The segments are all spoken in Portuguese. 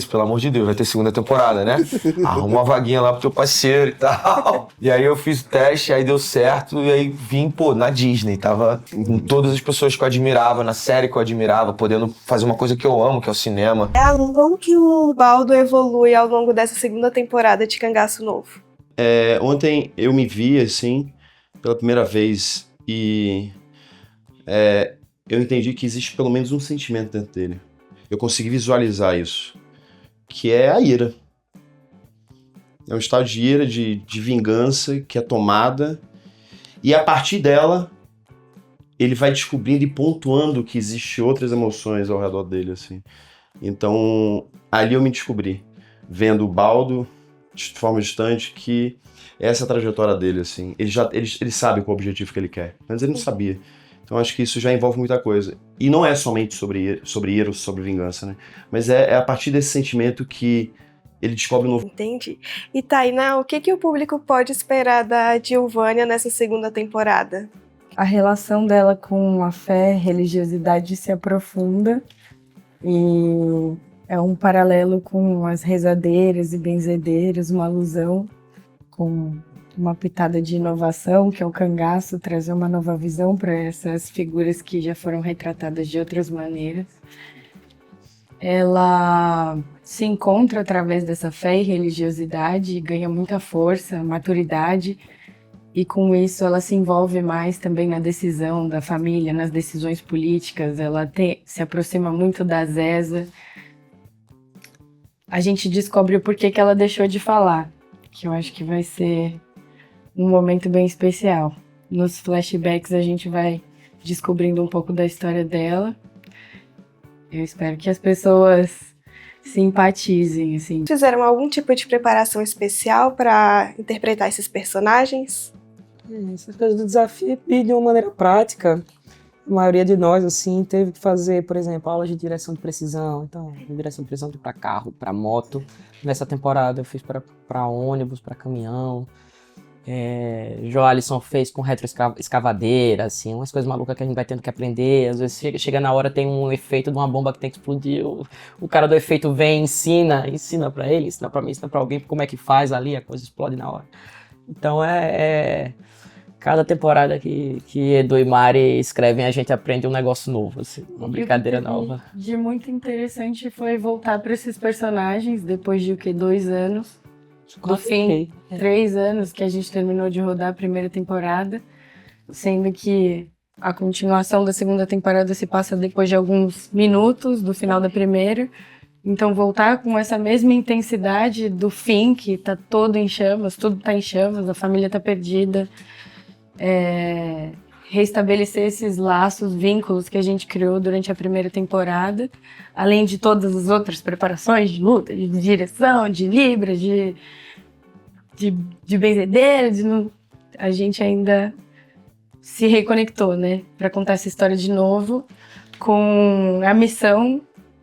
pelo amor de Deus, vai ter segunda temporada, né? Arruma uma vaguinha lá pro teu parceiro e tal. E aí eu fiz o teste, aí deu certo, e aí vim, na Disney. Tava com todas as pessoas que eu admirava, na série que eu admirava, podendo fazer uma coisa que eu amo, que é o cinema. Como que o Baldo evolui ao longo dessa segunda temporada de Cangaço Novo? Ontem eu me vi, assim, pela primeira vez e eu entendi que existe pelo menos um sentimento dentro dele. Eu consegui visualizar isso, que é a ira. É um estado de ira, de vingança que é tomada, e a partir dela ele vai descobrindo e pontuando que existem outras emoções ao redor dele, assim. Então, ali eu me descobri, vendo o Baldo de forma distante, que essa é a trajetória dele, assim. Ele sabe qual é o objetivo que ele quer, mas ele não sabia. Então acho que isso já envolve muita coisa. E não é somente sobre ira ou sobre vingança, né? Mas é a partir desse sentimento que ele descobre um novo... Entendi. E Tainá, o que o público pode esperar da Giovânia nessa segunda temporada? A relação dela com a fé, religiosidade se aprofunda e é um paralelo com as rezadeiras e benzedeiras, uma alusão com uma pitada de inovação, que é o cangaço, trazer uma nova visão para essas figuras que já foram retratadas de outras maneiras. Ela se encontra através dessa fé e religiosidade, ganha muita força, maturidade, e com isso ela se envolve mais também na decisão da família, nas decisões políticas. Ela se aproxima muito da Zeza. A gente descobre o porquê que ela deixou de falar, que eu acho que vai ser um momento bem especial. Nos flashbacks a gente vai descobrindo um pouco da história dela. Eu espero que as pessoas simpatizem, assim. Fizeram algum tipo de preparação especial para interpretar esses personagens? Essas coisas do desafio e de uma maneira prática. A maioria de nós, assim, teve que fazer, por exemplo, aulas de direção de precisão. Então, direção de precisão para carro, para moto. Nessa temporada eu fiz para ônibus, para caminhão. Joalisson fez com retroescavadeira, assim, umas coisas malucas que a gente vai tendo que aprender. Às vezes chega na hora, tem um efeito de uma bomba que tem que explodir. O cara do efeito vem, ensina para ele, ensina para mim, ensina para alguém como é que faz ali, a coisa explode na hora. Então cada temporada que Edu e Mari escrevem, a gente aprende um negócio novo, assim, uma brincadeira nova. De muito interessante foi voltar para esses personagens depois de 2 anos. No fim, 3 anos que a gente terminou de rodar a primeira temporada, sendo que a continuação da segunda temporada se passa depois de alguns minutos do final da primeira. Então voltar com essa mesma intensidade do fim, que tá todo em chamas, tudo tá em chamas, a família tá perdida. Restabelecer esses laços, vínculos que a gente criou durante a primeira temporada, além de todas as outras preparações de luta, de direção, de libra, de benzedeira, a gente ainda se reconectou, né, para contar essa história de novo, com a missão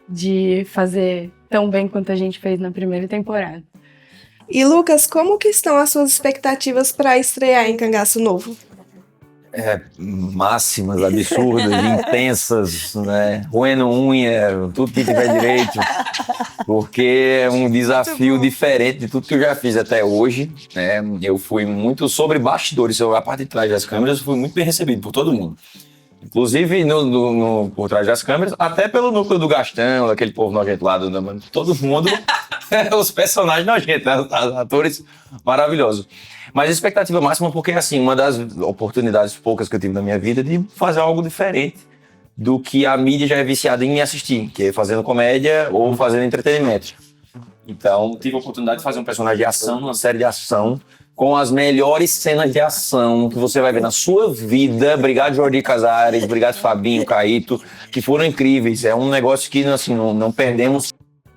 de fazer tão bem quanto a gente fez na primeira temporada. E Lucas, como que estão as suas expectativas para estrear em Cangaço Novo? Máximas, absurdas, intensas, né? Roendo unha, tudo que tiver direito. Porque é um desafio diferente de tudo que eu já fiz até hoje, né? Eu fui muito sobre bastidores, a parte de trás das câmeras, eu fui muito bem recebido por todo mundo. Inclusive por trás das câmeras, até pelo núcleo do Gastão, daquele povo nojento lá, todo mundo, os personagens nojentos, atores maravilhosos. Mas a expectativa máxima porque, assim, uma das oportunidades poucas que eu tive na minha vida de fazer algo diferente do que a mídia já é viciada em me assistir, que é fazendo comédia ou fazendo entretenimento. Então, tive a oportunidade de fazer um personagem de ação, uma série de ação, com as melhores cenas de ação que você vai ver na sua vida. Obrigado, Jordi Casares, obrigado, Fabinho, Caíto, que foram incríveis. É um negócio que, assim, não perdemos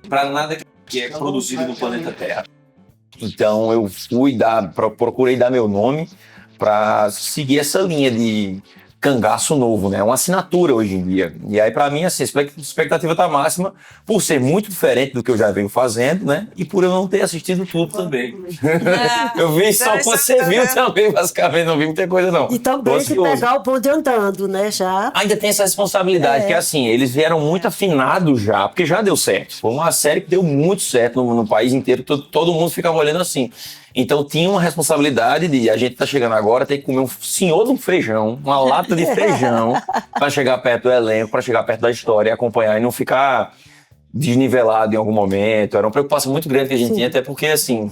para nada que é produzido no planeta Terra. Então, eu procurei dar meu nome para seguir essa linha de cangaço novo, né? É uma assinatura hoje em dia. E aí, pra mim, assim, a expectativa tá máxima por ser muito diferente do que eu já venho fazendo, né? E por eu não ter assistido tudo também. Eu vi só o que você viu também, basicamente, não vi muita coisa, não. E também de pegar o bonde andando, né, já. Ainda tem essa responsabilidade, que assim, eles vieram muito afinados já, porque já deu certo. Foi uma série que deu muito certo no país inteiro, todo mundo ficava olhando assim. Então tinha uma responsabilidade de a gente tá chegando agora, tem que comer um senhor de um feijão, uma lata de feijão, para chegar perto do elenco, para chegar perto da história e acompanhar e não ficar desnivelado em algum momento. Era uma preocupação muito grande que a gente tinha, até porque assim,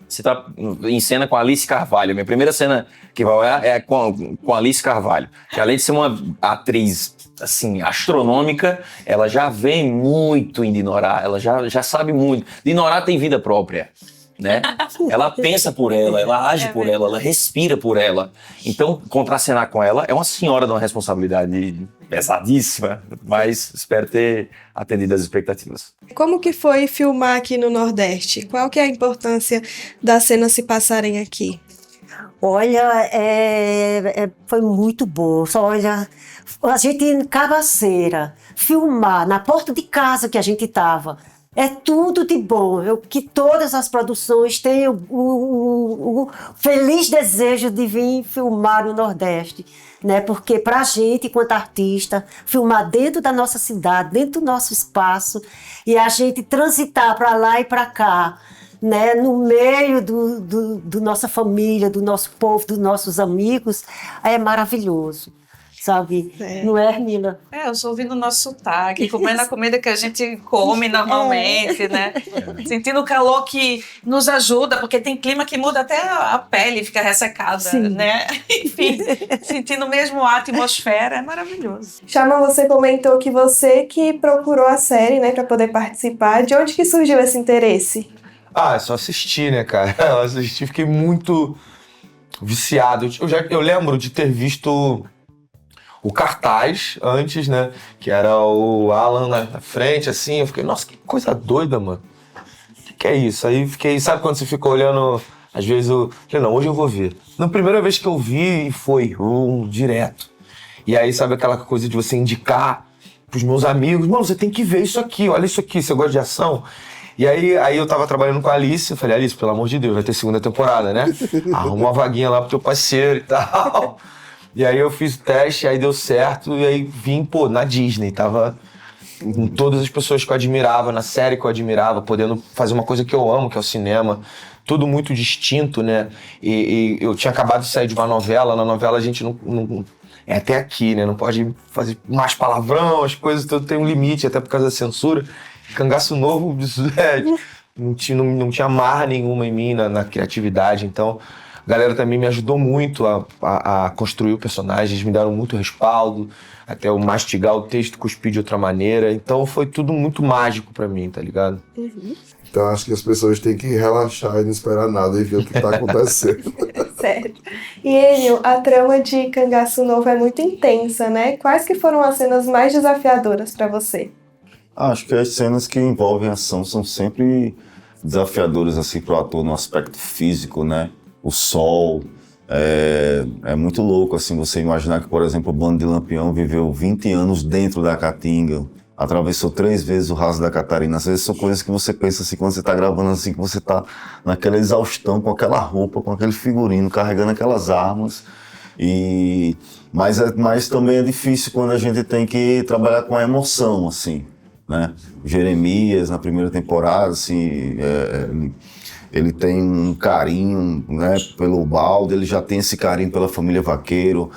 você tá em cena com a Alice Carvalho. Minha primeira cena que vai olhar é com a Alice Carvalho, que além de ser uma atriz assim, astronômica, ela já vê muito em Dinorah, ela já sabe muito. Dinorah tem vida própria, né? Ela pensa por ela age por ela respira por ela. Então, contracenar com ela é uma senhora de uma responsabilidade pesadíssima, mas espero ter atendido as expectativas. Como que foi filmar aqui no Nordeste? Qual que é a importância das cenas se passarem aqui? Olha, foi muito bom. Só olha, a gente em Cabaceira, filmar na porta de casa que a gente estava, é tudo de bom. Que todas as produções tenham o feliz desejo de vir filmar no Nordeste, né? Porque para a gente, enquanto artista, filmar dentro da nossa cidade, dentro do nosso espaço, e a gente transitar para lá e para cá, né, no meio do nossa família, do nosso povo, dos nossos amigos, é maravilhoso, sabe? Não é, Hermínia? Eu sou ouvindo o nosso sotaque, comendo a comida que a gente come normalmente, né? Sentindo o calor que nos ajuda, porque tem clima que muda até a pele, fica ressecada, Sim. né? Enfim, sentindo mesmo a atmosfera, é maravilhoso. Chama, você comentou que você que procurou a série, né, para poder participar. De onde que surgiu esse interesse? É só assistir, né, cara? Eu assisti, fiquei muito viciado. Eu lembro de ter visto o cartaz antes, né? Que era o Alan na frente, assim. Eu fiquei, nossa, que coisa doida, mano. O que é isso? Aí fiquei, sabe quando você fica olhando, às vezes eu falei, não, hoje eu vou ver. Na primeira vez que eu vi, foi direto. E aí, sabe aquela coisa de você indicar pros meus amigos, mano, você tem que ver isso aqui, olha isso aqui, você gosta de ação? E aí eu tava trabalhando com a Alice, eu falei, Alice, pelo amor de Deus, vai ter segunda temporada, né? Arruma uma vaguinha lá pro teu parceiro e tal. E aí eu fiz o teste, aí deu certo, e aí vim, na Disney, tava com todas as pessoas que eu admirava, na série que eu admirava, podendo fazer uma coisa que eu amo, que é o cinema. Tudo muito distinto, né? E eu tinha acabado de sair de uma novela, na novela a gente não é até aqui, né? Não pode fazer mais palavrão, as coisas, tudo tem um limite, até por causa da censura. Cangaço Novo, não tinha marra nenhuma em mim na criatividade, então a galera também me ajudou muito a construir o personagem, eles me deram muito respaldo, até eu mastigar o texto, cuspir de outra maneira, então foi tudo muito mágico pra mim, tá ligado? Então acho que as pessoas têm que relaxar e não esperar nada e ver o que tá acontecendo. Sério. E Enio, a trama de Cangaço Novo é muito intensa, né? Quais que foram as cenas mais desafiadoras pra você? Acho que as cenas que envolvem ação são sempre desafiadoras assim pro ator no aspecto físico, né? O sol, é muito louco assim você imaginar que, por exemplo, o Bando de Lampião viveu 20 anos dentro da Caatinga, atravessou 3 vezes o Raso da Catarina. Às vezes são coisas que você pensa assim, quando você tá gravando assim, que você tá naquela exaustão, com aquela roupa, com aquele figurino, carregando aquelas armas. Mas também é difícil quando a gente tem que trabalhar com a emoção, assim, né? Jeremias, na primeira temporada, assim, ele tem um carinho, né, pelo Baldo, ele já tem esse carinho pela família Vaqueiro,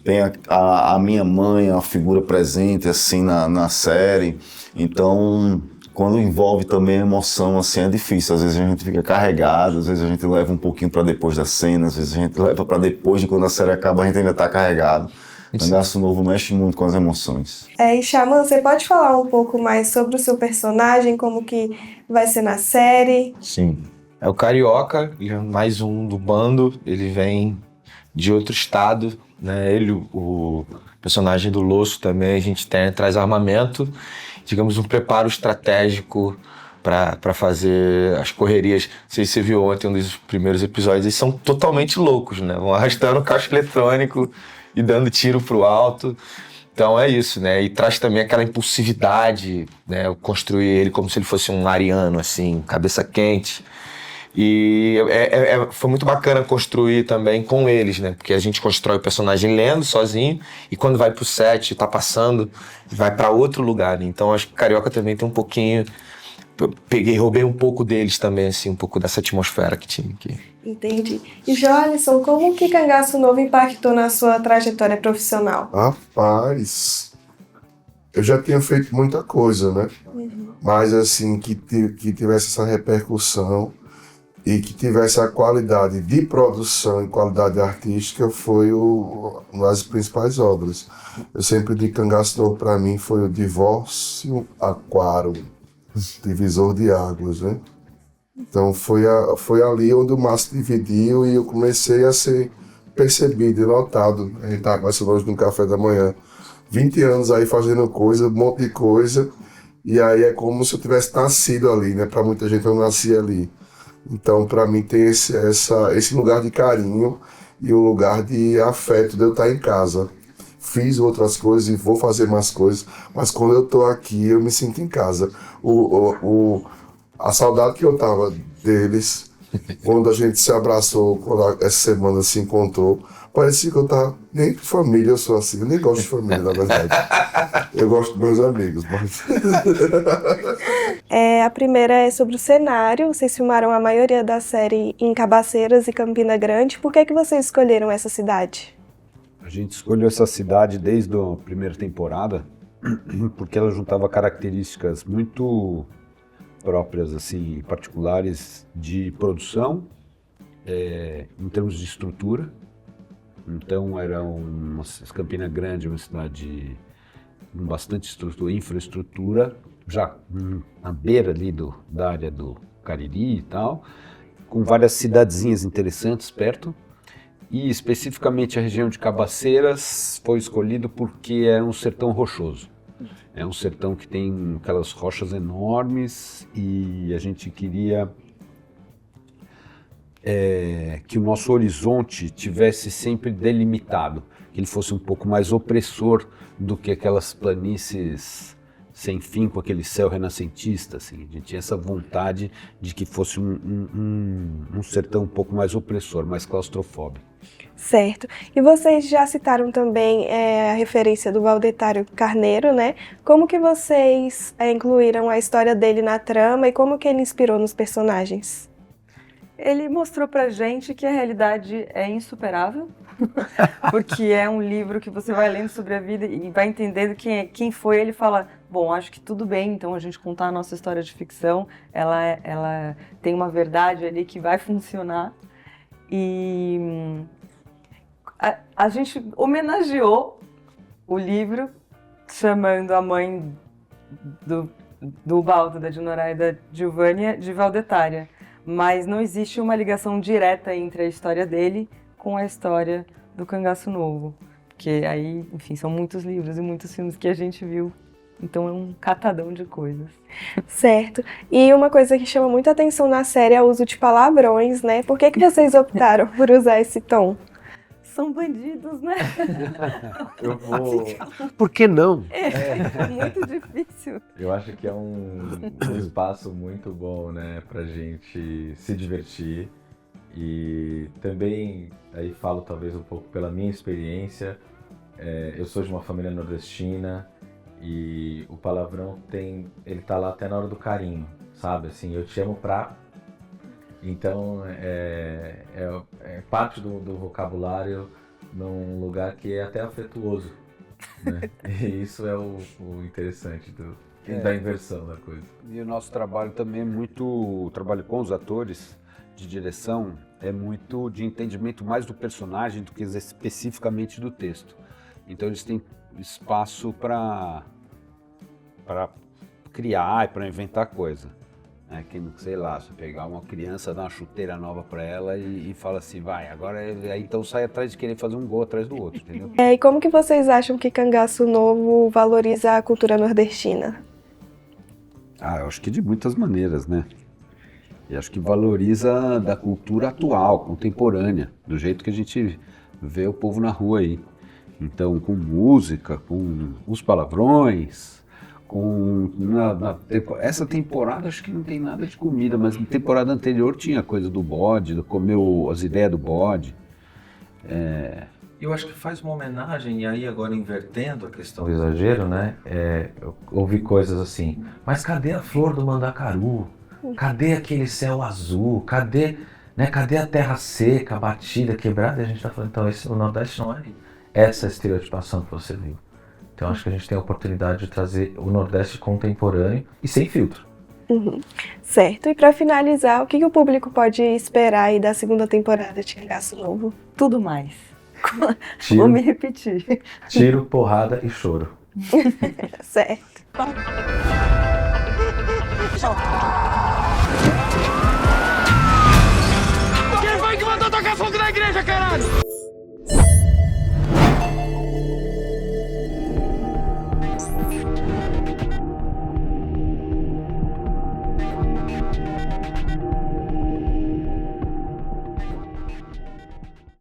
tem a minha mãe, a figura presente, assim, na série. Então, quando envolve também a emoção, assim, é difícil. Às vezes a gente fica carregado, às vezes a gente leva um pouquinho para depois da cena, às vezes a gente leva para depois de quando a série acaba, a gente ainda tá carregado. Cangaço Novo mexe muito com as emoções. E Xamã, você pode falar um pouco mais sobre o seu personagem, como que vai ser na série? Sim. É o Carioca, ele é mais um do bando, ele vem de outro estado, né? Ele, o personagem do Losso também, a gente traz armamento, digamos, um preparo estratégico para fazer as correrias. Não sei se você viu ontem um dos primeiros episódios, eles são totalmente loucos, né? Vão arrastando o caixa eletrônico e dando tiro pro alto. Então é isso, né? E traz também aquela impulsividade, né? Eu construí ele como se ele fosse um ariano, assim, cabeça quente. E foi muito bacana construir também com eles, né? Porque a gente constrói o personagem lendo sozinho e quando vai pro set, tá passando, vai pra outro lugar, né? Então acho que Carioca também tem um pouquinho... roubei um pouco deles também, assim, um pouco dessa atmosfera que tinha aqui. Entendi. E Joalisson, como que Cangaço Novo impactou na sua trajetória profissional? Rapaz, eu já tinha feito muita coisa, né? Mas assim, que tivesse essa repercussão e que tivesse a qualidade de produção e qualidade artística foi uma das principais obras. Eu sempre digo que Cangaço Novo para mim foi o Divórcio Aquário, divisor de águas, né? Então foi ali onde o maço dividiu e eu comecei a ser percebido e notado. A gente estava conversando hoje no café da manhã. 20 anos aí fazendo coisa, um monte de coisa, e aí é como se eu tivesse nascido ali, né? Para muita gente eu nasci ali. Então, para mim, tem esse lugar de carinho e um lugar de afeto de eu estar em casa. Fiz outras coisas e vou fazer mais coisas, mas quando eu estou aqui, eu me sinto em casa. A saudade que eu tava deles, quando a gente se abraçou, quando essa semana se encontrou, parecia que eu tava... Nem de família eu sou assim, eu nem gosto de família, na verdade. Eu gosto dos meus amigos, mas... A primeira é sobre o cenário. Vocês filmaram a maioria da série em Cabaceiras e Campina Grande. Por que vocês escolheram essa cidade? A gente escolheu essa cidade desde a primeira temporada, porque ela juntava características muito próprias, assim, particulares de produção, em termos de estrutura. Então Campina Grande é uma cidade com bastante estrutura, infraestrutura, já na beira ali da área do Cariri e tal, com várias cidadezinhas interessantes perto. E especificamente a região de Cabaceiras foi escolhido porque é um sertão rochoso. É um sertão que tem aquelas rochas enormes e a gente queria que o nosso horizonte tivesse sempre delimitado, que ele fosse um pouco mais opressor do que aquelas planícies sem fim com aquele céu renascentista. Assim. A gente tinha essa vontade de que fosse um sertão um pouco mais opressor, mais claustrofóbico. Certo. E vocês já citaram também a referência do Valdetário Carneiro, né? Como que vocês incluíram a história dele na trama e como que ele inspirou nos personagens? Ele mostrou pra gente que a realidade é insuperável, porque é um livro que você vai lendo sobre a vida e vai entendendo quem foi. Ele fala, bom, acho que tudo bem, então a gente contar a nossa história de ficção, ela tem uma verdade ali que vai funcionar. E a gente homenageou o livro chamando a mãe do Baldo, da Dinorá e da Giovânia, de Valdetária. Mas não existe uma ligação direta entre a história dele com a história do Cangaço Novo. Porque aí, enfim, são muitos livros e muitos filmes que a gente viu. Então é um catadão de coisas. Certo. E uma coisa que chama muita atenção na série é o uso de palavrões, né? Por que vocês optaram por usar esse tom? São bandidos, né? Eu vou... Por que não? É muito difícil. Eu acho que é um espaço muito bom, né, pra gente se divertir. E também, aí falo talvez um pouco pela minha experiência, eu sou de uma família nordestina e o palavrão ele tá lá até na hora do carinho, sabe? Assim, eu te amo pra... Então, é parte do vocabulário num lugar que é até afetuoso, né? E isso é o interessante da inversão da coisa. E o nosso trabalho também o trabalho com os atores de direção é muito de entendimento mais do personagem do que especificamente do texto. Então eles têm espaço para criar e para inventar coisa. Que, sei lá, você pegar uma criança, dar uma chuteira nova para ela e fala assim, vai, agora aí então sai atrás de querer fazer um gol atrás do outro, entendeu? E como que vocês acham que Cangaço Novo valoriza a cultura nordestina? Eu acho que de muitas maneiras, né? E acho que valoriza da cultura atual, contemporânea, do jeito que a gente vê o povo na rua aí. Então, com música, com os palavrões, essa temporada acho que não tem nada de comida, mas na temporada anterior tinha coisa do bode, comeu as ideias do bode. Eu acho que faz uma homenagem, e aí agora invertendo a questão do exagero, né? Eu ouvi coisas assim, mas cadê a flor do mandacaru? Cadê aquele céu azul? Cadê a terra seca, batida, quebrada? E a gente tá falando, então o Nordeste não é essa estereotipação que você viu. Então acho que a gente tem a oportunidade de trazer o Nordeste contemporâneo e sem filtro. Certo, e para finalizar, o que o público pode esperar aí da segunda temporada de Cangaço Novo? Tudo mais. Tiro, Vou me repetir. Tiro, porrada e choro. Certo. Quem foi que mandou tocar fogo na igreja, caralho?